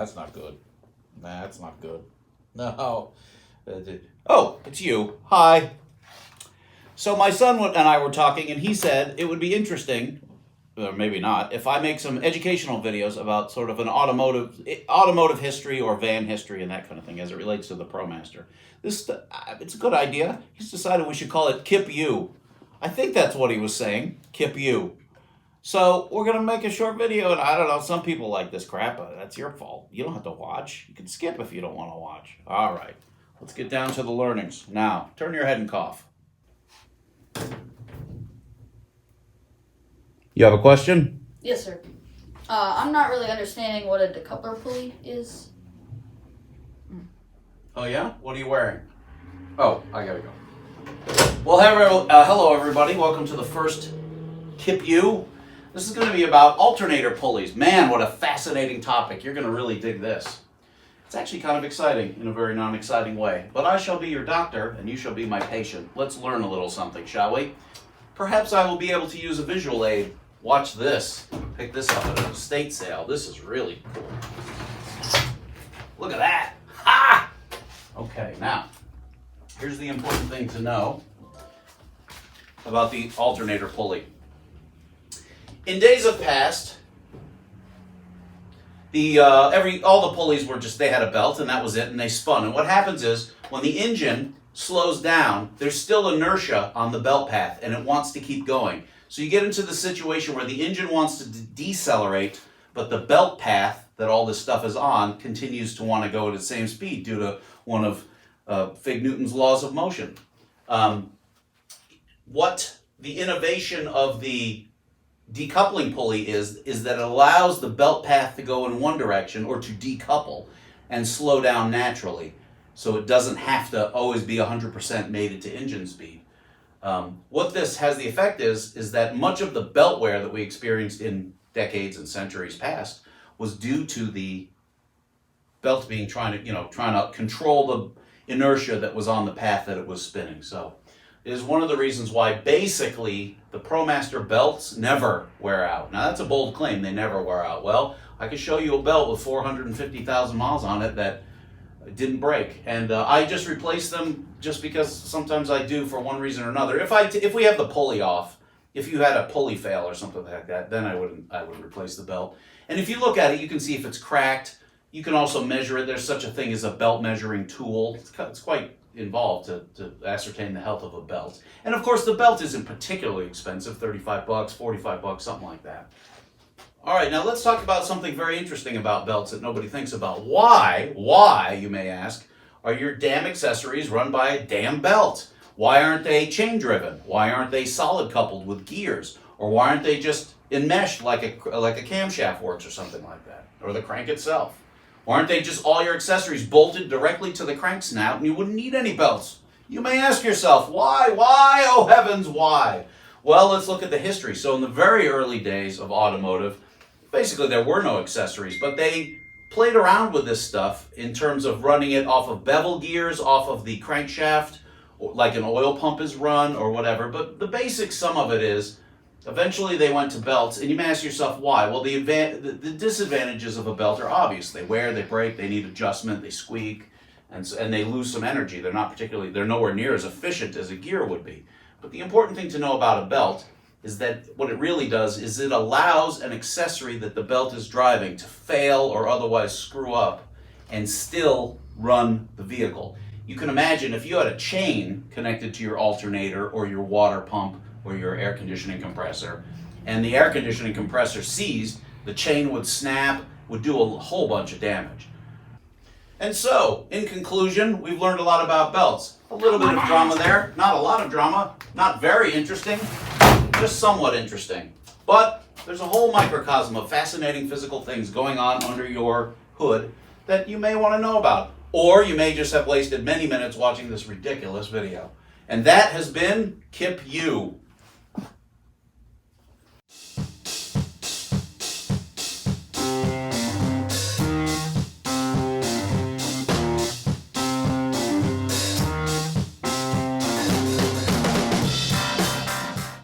that's not good. That's not good. No. Oh, it's you. Hi. So my son and I were talking, and he said it would be interesting, or maybe not, if I make some educational videos about sort of an automotive history or van history and that kind of thing as it relates to the ProMaster. It's a good idea. He's decided we should call it Kip U. I think that's what he was saying, Kip U. So we're going to make a short video, and I don't know, some people like this crap, but that's your fault. You don't have to watch. You can skip if you don't want to watch. All right, let's get down to the learnings. Now, turn your head and cough. You have a question? Yes, sir. I'm not really understanding what a decoupler pulley is. Oh, yeah? What are you wearing? Oh, I gotta go. Well, hello, everybody. Welcome to the first Kip U. This is going to be about alternator pulleys. Man, what a fascinating topic. You're going to really dig this. It's actually kind of exciting in a very non-exciting way. But I shall be your doctor, and you shall be my patient. Let's learn a little something, shall we? Perhaps I will be able to use a visual aid. Watch this. Pick this up at an estate sale. This is really cool. Look at that. Ha! Okay, now, here's the important thing to know about the alternator pulley. In days of past, all the pulleys were they had a belt and that was it, and they spun. And what happens is when the engine slows down, there's still inertia on the belt path and it wants to keep going. So you get into the situation where the engine wants to decelerate, but the belt path that all this stuff is on continues to want to go at the same speed due to one of Fig Newton's laws of motion. What the innovation of the decoupling pulley is that it allows the belt path to go in one direction or to decouple and slow down naturally, so it doesn't have to always be 100% mated to engine speed. What this has the effect is that much of the belt wear that we experienced in decades and centuries past was due to the belt being trying to control the inertia that was on the path that it was spinning. So it is one of the reasons why basically the ProMaster belts never wear out. Now that's a bold claim, they never wear out. Well, I could show you a belt with 450,000 miles on it that didn't break, and I just replaced them just because sometimes I do for one reason or another. If we have the pulley off, if you had a pulley fail or something like that, then I would replace the belt. And if you look at it, you can see if it's cracked. You can also measure it. There's such a thing as a belt measuring tool. It's quite involved to ascertain the health of a belt. And of course, the belt isn't particularly expensive, $35, $45, something like that. All right, now let's talk about something very interesting about belts that nobody thinks about. Why, you may ask, are your damn accessories run by a damn belt? Why aren't they chain driven? Why aren't they solid coupled with gears? Or why aren't they just enmeshed like a camshaft works or something like that? Or the crank itself? Why aren't they just all your accessories bolted directly to the crank snout and you wouldn't need any belts? You may ask yourself, why, oh heavens, why? Well, let's look at the history. So in the very early days of automotive, basically there were no accessories, but they played around with this stuff in terms of running it off of bevel gears, off of the crankshaft, like an oil pump is run or whatever. But the basic sum of it is, eventually they went to belts, and you may ask yourself why. Well, the disadvantages of a belt are obvious. They wear, they break, they need adjustment, they squeak, and they lose some energy. They're nowhere near as efficient as a gear would be. But the important thing to know about a belt is that what it really does is it allows an accessory that the belt is driving to fail or otherwise screw up and still run the vehicle. You can imagine if you had a chain connected to your alternator or your water pump or your air conditioning compressor, and the air conditioning compressor seized, the chain would snap, would do a whole bunch of damage. And so, in conclusion, we've learned a lot about belts. A little bit of drama there, not a lot of drama, not very interesting, just somewhat interesting. But there's a whole microcosm of fascinating physical things going on under your hood that you may want to know about. Or you may just have wasted many minutes watching this ridiculous video. And that has been Kip U.